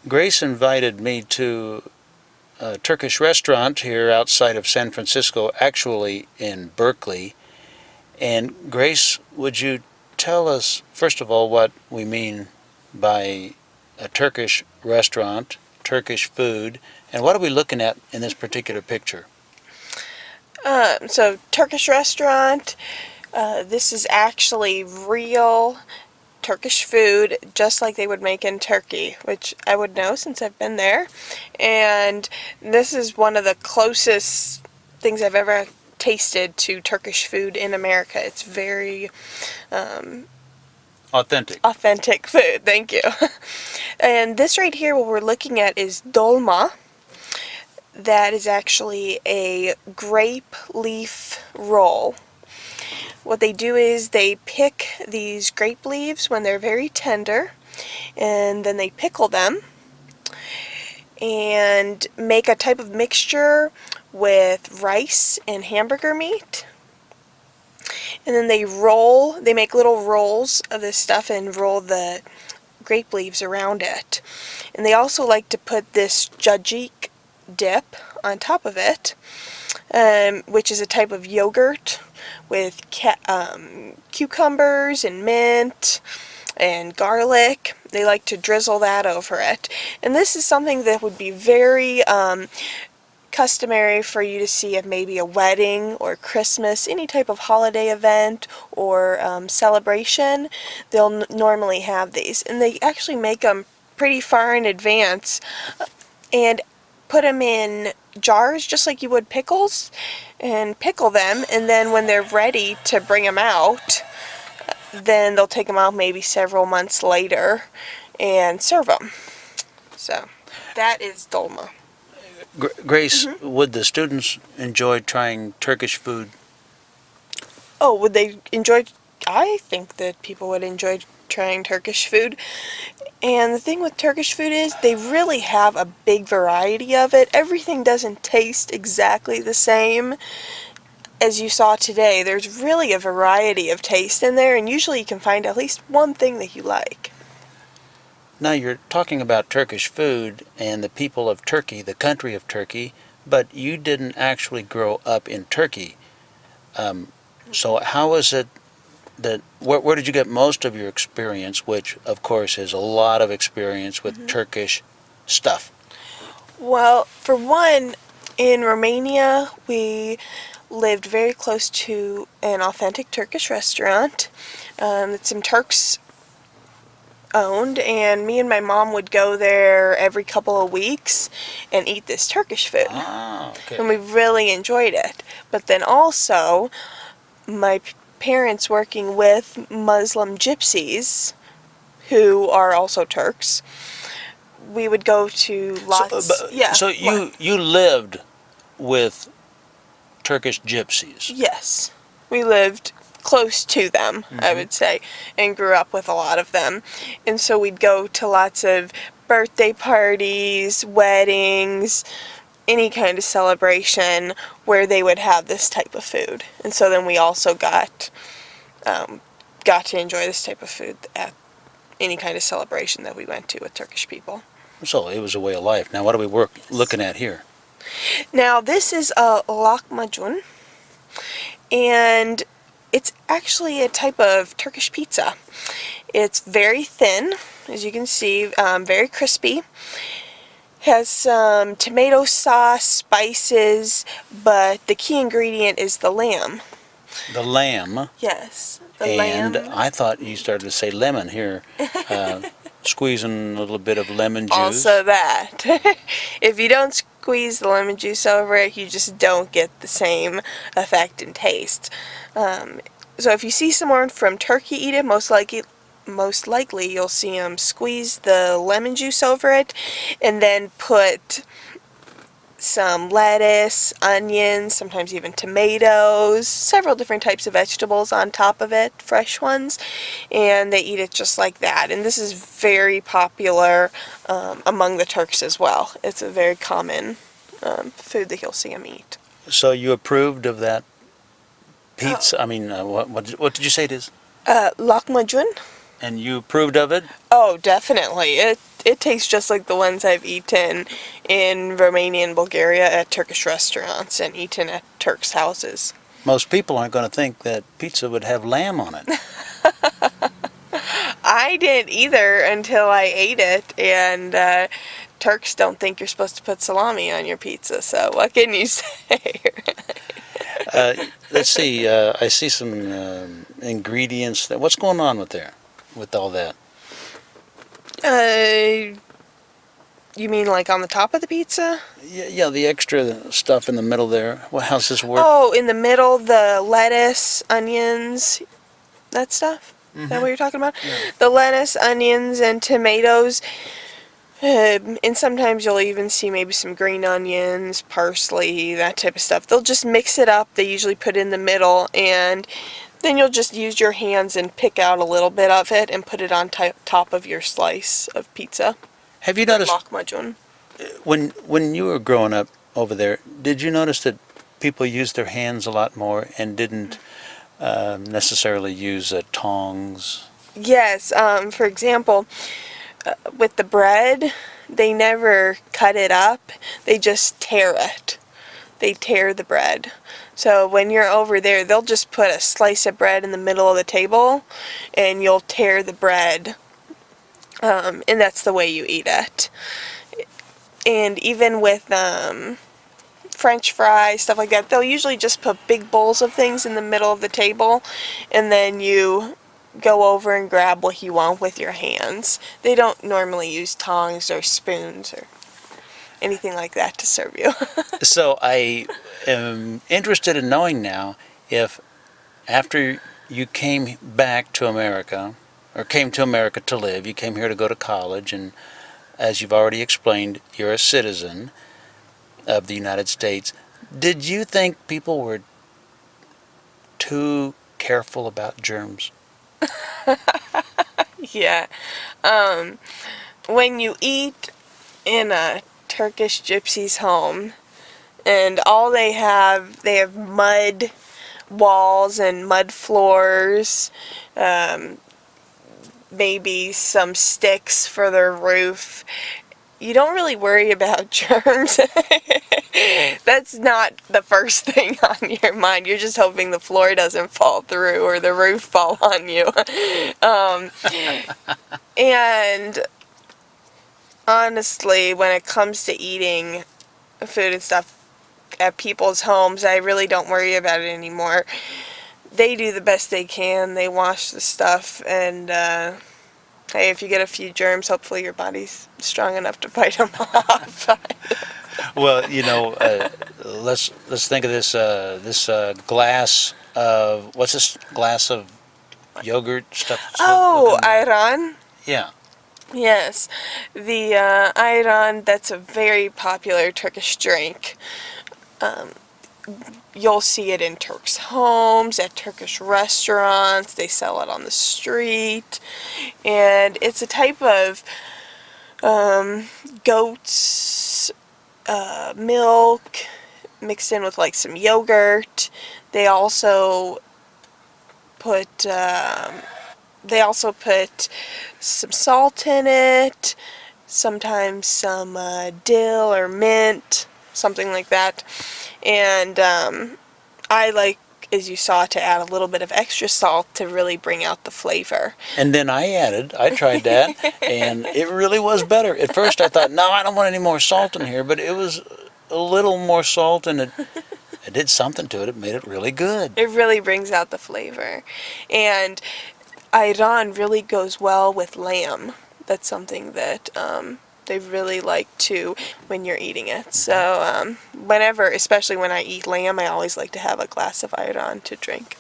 Grace invited me to a Turkish restaurant here outside of San Francisco, actually in Berkeley. And Grace, would you tell us, first of all, what we mean by a Turkish restaurant, Turkish food, and what are we looking at in this particular picture? So Turkish restaurant, this is actually real Turkish food, just like they would make in Turkey, which I would know since I've been there. And this is one of the closest things I've ever tasted to Turkish food in America. It's very Authentic food, thank you. And this right here, what we're looking at is dolma. That is actually a grape leaf roll. What they do is they pick these grape leaves when they're very tender, and then they pickle them and make a type of mixture with rice and hamburger meat. And then they make little rolls of this stuff and roll the grape leaves around it. And they also like to put this jajik dip on top of it, which is a type of yogurt with cucumbers and mint and garlic. They like to drizzle that over it. And this is something that would be very customary for you to see at maybe a wedding or Christmas, any type of holiday event or celebration. They'll normally have these, and they actually make them pretty far in advance and put them in jars just like you would pickles, and pickle them, and then when they're ready to bring them out, then they'll take them out maybe several months later and serve them. So that is dolma. Grace, would the students enjoy trying Turkish food? Oh, would they enjoy? I think that people would enjoy trying Turkish food. And the thing with Turkish food is they really have a big variety of it. Everything doesn't taste exactly the same as you saw today. There's really a variety of taste in there, and usually you can find at least one thing that you like. Now you're talking about Turkish food and the people of Turkey, the country of Turkey, but you didn't actually grow up in Turkey. So how is it that, where did you get most of your experience, which of course is a lot of experience with Turkish stuff? Well, for one, in Romania we lived very close to an authentic Turkish restaurant that some Turks owned, and me and my mom would go there every couple of weeks and eat this Turkish food. Ah, okay. And we really enjoyed it. But then also, my parents working with Muslim gypsies, who are also Turks, we would go to lots. So you lived with Turkish gypsies? Yes, we lived close to them, I would say, and grew up with a lot of them. And so we'd go to lots of birthday parties, weddings, any kind of celebration where they would have this type of food. And so then we also got to enjoy this type of food at any kind of celebration that we went to with Turkish people. So it was a way of life. Now what are we looking at here? Now this is a lahmacun, and it's actually a type of Turkish pizza. It's very thin, as you can see, very crispy. Has some tomato sauce, spices, but the key ingredient is the lamb. The lamb? Yes, the and lamb. I thought you started to say lemon here. Squeezing a little bit of lemon juice. Also that. If you don't squeeze the lemon juice over it, you just don't get the same effect and taste. So if you see someone from Turkey eat it, most likely you'll see them squeeze the lemon juice over it and then put some lettuce, onions, sometimes even tomatoes, several different types of vegetables on top of it, fresh ones, and they eat it just like that. And this is very popular among the Turks as well. It's a very common food that you'll see them eat. So you approved of that pizza? I mean, what did you say it is? Lahmacun. And you approved of it? Oh, definitely. It tastes just like the ones I've eaten in Romania and Bulgaria at Turkish restaurants and eaten at Turks' houses. Most people aren't going to think that pizza would have lamb on it. I didn't either until I ate it, and Turks don't think you're supposed to put salami on your pizza, so what can you say? Let's see. I see some ingredients. What's going on with all that? You mean like on the top of the pizza? Yeah, the extra stuff in the middle there. Well, how's this work? Oh, in the middle, the lettuce, onions, that stuff? Is that what you're talking about? Yeah. The lettuce, onions, and tomatoes. And sometimes you'll even see maybe some green onions, parsley, that type of stuff. They'll just mix it up. They usually put it in the middle, and then you'll just use your hands and pick out a little bit of it and put it on top of your slice of pizza. Have you noticed Lahmacun. when you were growing up over there? Did you notice that people used their hands a lot more and didn't necessarily use tongs? Yes. For example, with the bread, they never cut it up. They just tear it. They tear the bread. So when you're over there, they'll just put a slice of bread in the middle of the table, and you'll tear the bread. And that's the way you eat it. And even with French fries, stuff like that, they'll usually just put big bowls of things in the middle of the table, and then you go over and grab what you want with your hands. They don't normally use tongs or spoons or anything like that to serve you. So I am interested in knowing now if after you came back to America, or came to America to live, you came here to go to college, and as you've already explained, you're a citizen of the United States. Did you think people were too careful about germs? Yeah. When you eat in a Turkish gypsy's home, and all they have mud walls and mud floors, maybe some sticks for their roof, you don't really worry about germs. That's not the first thing on your mind. You're just hoping the floor doesn't fall through or the roof fall on you. And honestly, when it comes to eating food and stuff at people's homes, I really don't worry about it anymore. They do the best they can. They wash the stuff, and hey, if you get a few germs, hopefully your body's strong enough to fight them off. Well, let's think of this glass of, what's this glass of yogurt stuff? Oh, ayran. Yeah. Yes, the ayran, that's a very popular Turkish drink. You'll see it in Turks' homes, at Turkish restaurants. They sell it on the street, and it's a type of goat's milk mixed in with like some yogurt. They also put some salt in it, sometimes some dill or mint, something like that. And I like, as you saw, to add a little bit of extra salt to really bring out the flavor. And then I tried that, and it really was better. At first I thought, no, I don't want any more salt in here, but it was a little more salt, and it did something to it. It made it really good. It really brings out the flavor. And ayran really goes well with lamb. That's something that they really like to when you're eating it. So whenever, especially when I eat lamb, I always like to have a glass of ayran to drink.